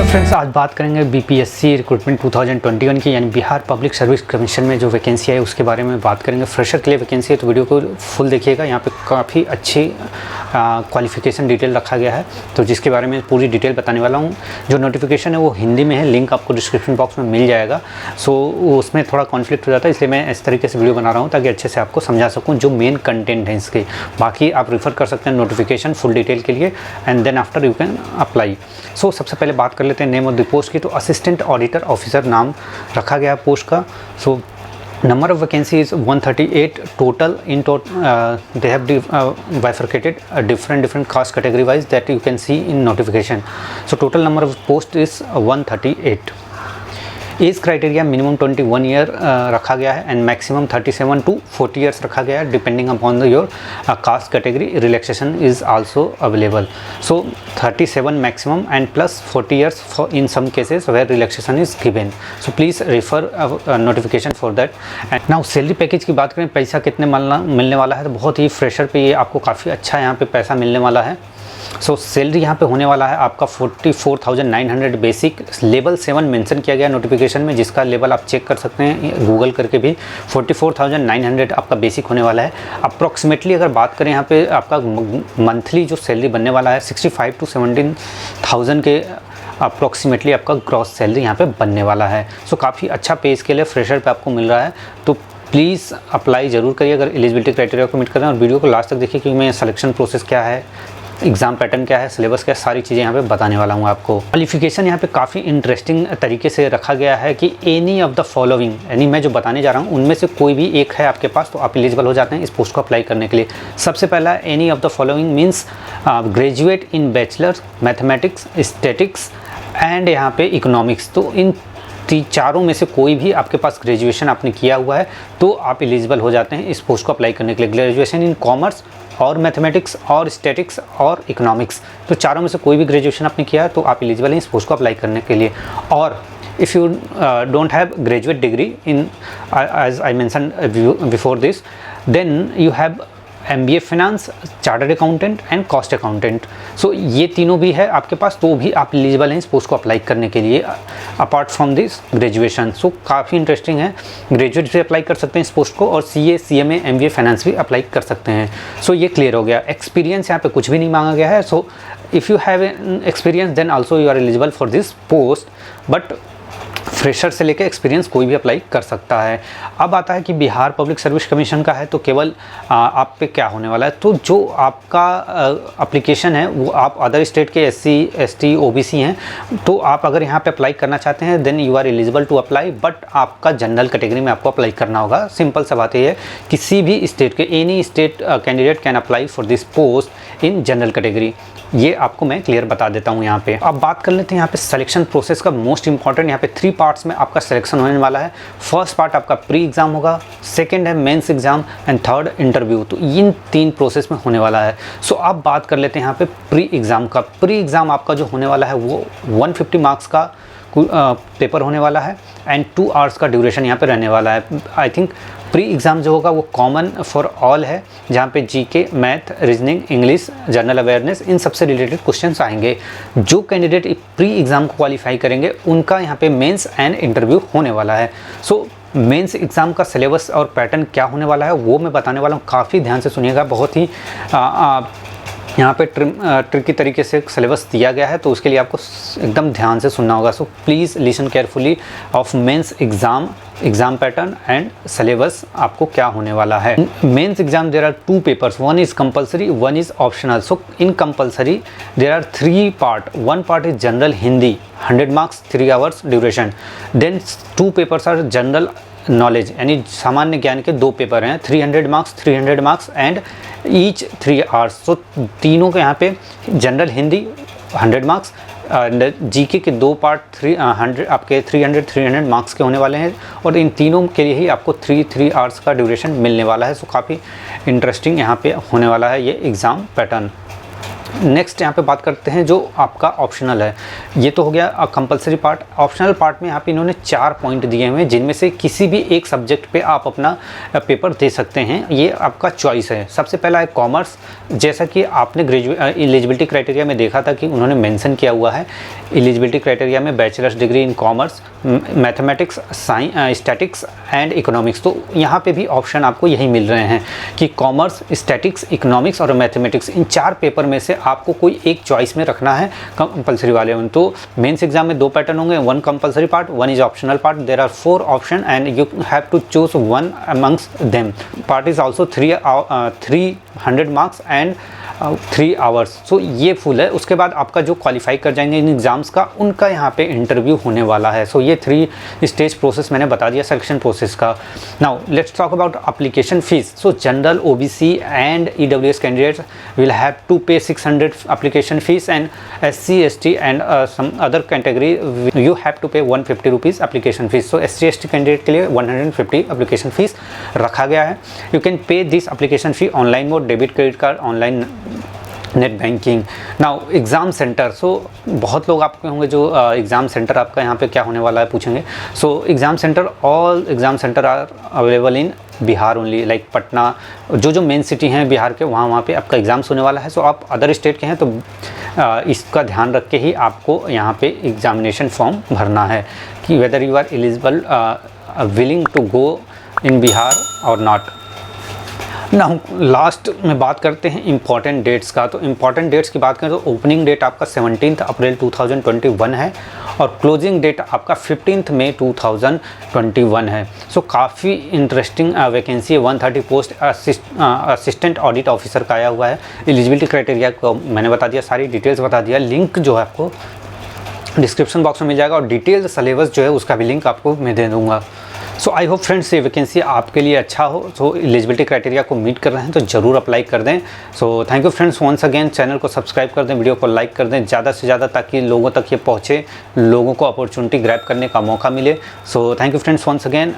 Friends आज बात करेंगे बीपीएससी रिक्रूटमेंट 2021 की, यानी बिहार पब्लिक सर्विस कमीशन में जो वैकेंसी है उसके बारे में बात करेंगे। फ्रेशर के लिए वैकेंसी है तो वीडियो को फुल देखिएगा। यहाँ पे काफ़ी अच्छी क्वालिफिकेशन डिटेल रखा गया है, तो जिसके बारे में पूरी डिटेल बताने वाला हूँ। जो नोटिफिकेशन है वो हिंदी में है, लिंक आपको डिस्क्रिप्शन बॉक्स में मिल जाएगा। सो उसमें थोड़ा कॉन्फ्लिक्ट हो जाता है, इसलिए मैं इस तरीके से वीडियो बना रहा हूँ ताकि अच्छे से आपको समझा सकूँ जो मेन कंटेंट है इसके। बाकी आप रेफर कर सकते हैं नोटिफिकेशन फुल डिटेल के लिए, and then after you can apply. So सबसे पहले बात कर लेते हैं नेम ऑफ द पोस्ट की। तो असिस्टेंट ऑडिटर ऑफिसर नाम रखा गया है पोस्ट का। सो number of vacancy is 138 total. In total they have bifurcated different cost category wise that you can see in notification. So total number of post is 138. Age criteria minimum 21 year रखा गया है and maximum 37 to 40 years रखा गया है depending upon your caste category. Relaxation is also available. So 37 maximum and plus 40 years for in some cases where relaxation is given. So please refer notification for that. And now salary package की बात करें, पैसा कितने मिलने वाला है, तो बहुत ही फ्रेशर पे ये आपको काफ़ी अच्छा यहाँ पे पैसा मिलने वाला है। सो सैलरी यहाँ पे होने वाला है आपका 44,900 बेसिक। लेवल 7 मेंशन किया गया नोटिफिकेशन में, जिसका लेवल आप चेक कर सकते हैं गूगल करके भी। 44,900 आपका बेसिक होने वाला है। अप्रॉक्सीमेटली अगर बात करें यहाँ पे आपका मंथली जो सैलरी बनने वाला है 65 to 17,000 के अप्रॉक्सीमेटली आपका ग्रॉस सैलरी यहाँ पे बनने वाला है। सो काफ़ी अच्छा पे स्केल है, फ्रेशर पे आपको मिल रहा है। तो प्लीज़ अप्लाई ज़रूर करिए अगर एलिजिबिलिटी क्राइटेरिया को मीट कर रहे हैं। और वीडियो को लास्ट तक देखिए क्योंकि मैं सिलेक्शन प्रोसेस क्या है, एग्ज़ाम पैटर्न क्या है, सिलेबस क्या है, सारी चीज़ें यहाँ पे बताने वाला हूँ आपको। क्वालिफिकेशन यहाँ पे काफ़ी इंटरेस्टिंग तरीके से रखा गया है कि एनी ऑफ द फॉलोइंग, यानी मैं जो बताने जा रहा हूँ उनमें से कोई भी एक है आपके पास तो आप एलिजिबल हो जाते हैं इस पोस्ट को अप्लाई करने के लिए। सबसे पहला any of the following means graduate in bachelors mathematics, statics and यहाँ पे इकोनॉमिक्स। तो इन चारों में से कोई भी आपके पास ग्रेजुएशन आपने किया हुआ है तो आप एलिजिबल हो जाते हैं इस पोस्ट को अप्लाई करने के लिए। ग्रेजुएशन इन कॉमर्स और मैथमेटिक्स और स्टैटिक्स और इकोनॉमिक्स, तो चारों में से कोई भी ग्रेजुएशन आपने किया है तो आप एलिजिबल हैं इस पोस्ट को अप्लाई करने के लिए। और if you don't have graduate degree in as I mention before this, then you have MBA finance, chartered accountant and cost accountant. So ये तीनों भी है आपके पास तो भी आप एलिजिबल हैं इस पोस्ट को अप्लाई करने के लिए अपार्ट फ्रॉम दिस ग्रेजुएशन। सो काफ़ी इंटरेस्टिंग है, ग्रेजुएट भी अप्लाई कर सकते हैं इस पोस्ट को और CA, CMA, MBA फाइनेंस भी अप्लाई कर सकते हैं। सो ये क्लियर हो गया। एक्सपीरियंस यहाँ पे कुछ भी नहीं मांगा गया है। So if you have experience then also you are eligible for this post, but fresher से लेकर एक्सपीरियंस कोई भी अप्लाई कर सकता है। अब आता है कि बिहार पब्लिक सर्विस कमीशन का है तो केवल आप पे क्या होने वाला है, तो जो आपका एप्लीकेशन है वो आप अदर स्टेट के SC, ST, OBC हैं तो आप अगर यहाँ पे अप्लाई करना चाहते हैं then you are eligible to apply, but आपका जनरल कैटेगरी में आपको अप्लाई करना होगा। सिंपल सा बात ये है, किसी भी स्टेट के any state candidate can apply for this post in general category. ये आपको मैं क्लियर बता देता हूँ यहाँ पे। अब बात कर लेते हैं यहाँ पे सिलेक्शन प्रोसेस का। मोस्ट इंपॉर्टेंट यहाँ पे 3 पार्ट्स में आपका सिलेक्शन होने वाला है। फर्स्ट पार्ट आपका प्री एग्ज़ाम होगा, सेकंड है mains exam and third interview. तो इन 3 प्रोसेस में होने वाला है। सो अब बात कर लेते हैं यहाँ पे प्री एग्ज़ाम का। प्री एग्ज़ाम आपका जो होने वाला है वो 150 मार्क्स का पेपर होने वाला है एंड 2 आवर्स का ड्यूरेशन यहाँ पे रहने वाला है। आई थिंक प्री एग्ज़ाम जो होगा वो कॉमन फॉर ऑल है, जहाँ पे GK, math, reasoning, English, general awareness in सबसे रिलेटेड क्वेश्चंस आएंगे। जो कैंडिडेट प्री एग्ज़ाम को क्वालिफाई करेंगे उनका यहाँ पे मेंस एंड इंटरव्यू होने वाला है। सो मेंस एग्ज़ाम का सिलेबस और पैटर्न क्या होने वाला है वो मैं बताने वाला हूँ, काफ़ी ध्यान से सुनिएगा। बहुत ही यहाँ पे ट्रिकी तरीके से सिलेबस दिया गया है तो उसके लिए आपको एकदम ध्यान से सुनना होगा। So please listen carefully of mains exam pattern and syllabus आपको क्या होने वाला है। Mains exam there are 2 papers, one is compulsory, one is optional. So in compulsory there are 3 part. One part is general Hindi 100 marks 3 hours duration. Then 2 papers are general knowledge, यानी सामान्य ज्ञान के 2 paper हैं 300 marks and each 3 hours. So तीनों के यहाँ पे general Hindi 100 marks and GK के 2 पार्ट 300 आपके 300 मार्क्स के होने वाले हैं और इन तीनों के लिए ही आपको 3 आवर्स का ड्यूरेशन मिलने वाला है। सो काफ़ी इंटरेस्टिंग यहाँ पे होने वाला है ये एग्ज़ाम पैटर्न। नेक्स्ट यहाँ पे बात करते हैं जो आपका ऑप्शनल है। ये तो हो गया कंपलसरी पार्ट। ऑप्शनल पार्ट में यहाँ पे इन्होंने 4 पॉइंट दिए हुए हैं जिनमें से किसी भी एक सब्जेक्ट पे आप अपना पेपर दे सकते हैं, ये आपका चॉइस है। सबसे पहला है कॉमर्स। जैसा कि आपने एलिजिबिलिटी क्राइटेरिया में देखा था कि उन्होंने मेंशन किया हुआ है एलिजिबिलिटी क्राइटेरिया में bachelors degree in commerce, mathematics, statics and economics. तो यहाँ पे भी ऑप्शन आपको यही मिल रहे हैं कि कॉमर्स, स्टैटिक्स, इकोनॉमिक्स और मैथमेटिक्स, इन 4 पेपर में से आपको कोई एक चॉइस में रखना है कंपलसरी वाले में। तो मेंस एग्जाम में 2 पैटर्न होंगे, 1 compulsory part, 1 is optional part. There are 4 option and you have to choose 1 amongst them. Part is also 300 marks and 3 hours. So ये फुल है। उसके बाद आपका जो क्वालिफाई कर जाएंगे इन एग्ज़ाम्स का, उनका यहाँ पे इंटरव्यू होने वाला है। सो ये 3 स्टेज प्रोसेस मैंने बता दिया सिलेक्शन प्रोसेस का। Now let's talk about application fees. So general, OBC and EWS candidates will have to pay 600 application fees and SC, ST and some other category you have to pay 150 rupees application fees. So SC, ST candidate के लिए 150 application fees रखा गया है। You can pay this application fee online mode, debit credit card, online net banking. Now exam centre. So बहुत लोग आपके होंगे जो एग्ज़ाम सेंटर आपका यहाँ पे क्या होने वाला है पूछेंगे। So exam centre, all exam centre are available in Bihar only, like Patna, जो मेन सिटी हैं बिहार के, वहाँ पे आपका एग्ज़ाम्स होने वाला है। सो आप अदर स्टेट के हैं तो इसका ध्यान रख के ही आपको यहाँ पे एग्ज़ामिनेशन फॉर्म भरना है कि whether you are eligible willing to go in Bihar और नॉट। ना लास्ट में बात करते हैं इंपॉर्टेंट डेट्स का। तो इंपॉर्टेंट डेट्स की बात करें तो ओपनिंग डेट आपका 17 अप्रैल 2021 है और क्लोजिंग डेट आपका 15 मई 2021 है। सो काफ़ी इंटरेस्टिंग वैकेंसी है। 130 पोस्ट असिस्टेंट ऑडिट ऑफिसर का आया हुआ है। एलिजिबिलिटी क्राइटेरिया को मैंने बता दिया, सारी डिटेल्स बता दिया। लिंक जो है आपको डिस्क्रिप्शन बॉक्स में मिल जाएगा और डिटेल सिलेबस जो है उसका भी लिंक आपको मैं दे दूँगा। सो आई होप फ्रेंड्स ये वैकेंसी आपके लिए अच्छा हो। सो एलिजिबिलिटी क्राइटेरिया को मीट कर रहे हैं तो ज़रूर अप्लाई कर दें। So thank you friends once again. Channel को सब्सक्राइब कर दें, वीडियो को लाइक कर दें ज़्यादा से ज़्यादा, ताकि लोगों तक ये पहुँचे, लोगों को अपॉर्चुनिटी ग्रैब करने का मौका मिले। So thank you friends once again.